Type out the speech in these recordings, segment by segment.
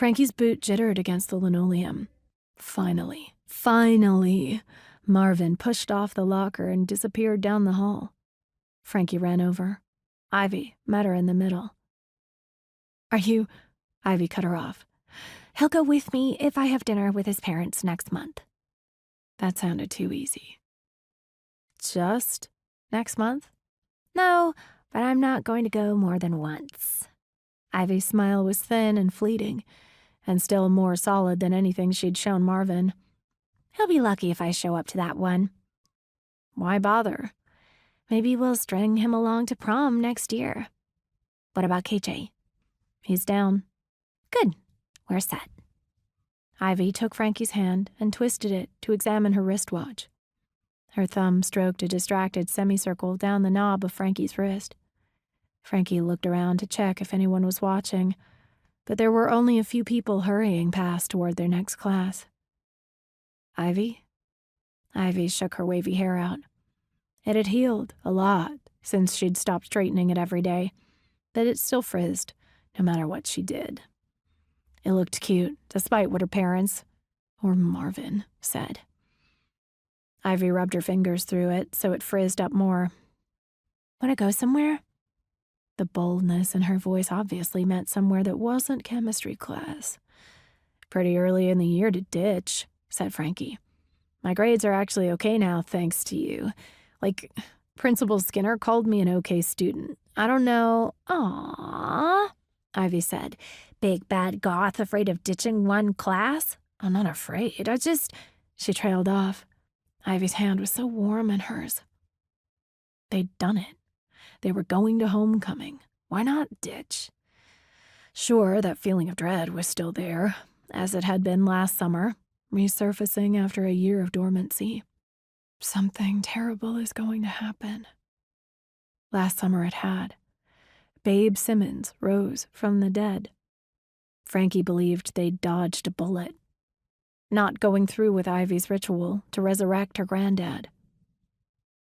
Frankie's boot jittered against the linoleum. Finally, Marvin pushed off the locker and disappeared down the hall. Frankie ran over. Ivy met her in the middle. "Are you—" Ivy cut her off. "He'll go with me if I have dinner with his parents next month." That sounded too easy. "Just next month?" "No, but I'm not going to go more than once." Ivy's smile was thin and fleeting, and still more solid than anything she'd shown Marvin. "He'll be lucky if I show up to that one." "Why bother? Maybe we'll string him along to prom next year." "What about KJ?" "He's down." "Good. We're set." Ivy took Frankie's hand and twisted it to examine her wristwatch. Her thumb stroked a distracted semicircle down the knob of Frankie's wrist. Frankie looked around to check if anyone was watching, but there were only a few people hurrying past toward their next class. "Ivy?" Ivy shook her wavy hair out. It had healed a lot since she'd stopped straightening it every day, but it still frizzed, no matter what she did. It looked cute, despite what her parents, or Marvin, said. Ivy rubbed her fingers through it so it frizzed up more. "Want to go somewhere?" The boldness in her voice obviously meant somewhere that wasn't chemistry class. "Pretty early in the year to ditch," said Frankie. "My grades are actually okay now, thanks to you. Like, Principal Skinner called me an okay student. I don't know—" "Aww," Ivy said. "Big bad goth afraid of ditching one class?" "I'm not afraid, I just—" She trailed off. Ivy's hand was so warm in hers. They'd done it. They were going to homecoming. Why not ditch? Sure, that feeling of dread was still there, as it had been last summer, resurfacing after a year of dormancy. Something terrible is going to happen. Last summer it had. Babe Simmons rose from the dead. Frankie believed they'd dodged a bullet, not going through with Ivy's ritual to resurrect her granddad.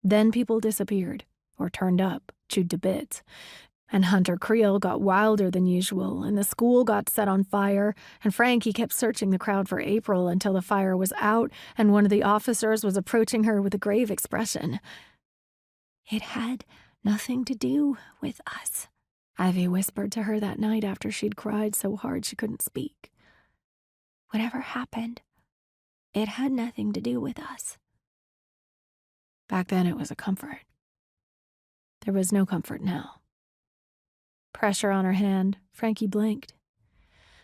Then people disappeared, or turned up, chewed to bits, and Hunter Creel got wilder than usual, and the school got set on fire, and Frankie kept searching the crowd for April until the fire was out, and one of the officers was approaching her with a grave expression. "It had nothing to do with us," Ivy whispered to her that night after she'd cried so hard she couldn't speak. "Whatever happened, it had nothing to do with us." Back then it was a comfort. There was no comfort now. Pressure on her hand, Frankie blinked.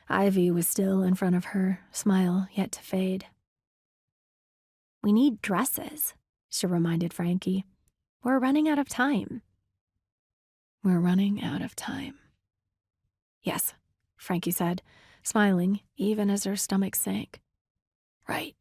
Ivy was still in front of her, smile yet to fade. "We need dresses," she reminded Frankie. "We're running out of time." "We're running out of time." "Yes," Frankie said, smiling even as her stomach sank. "Right."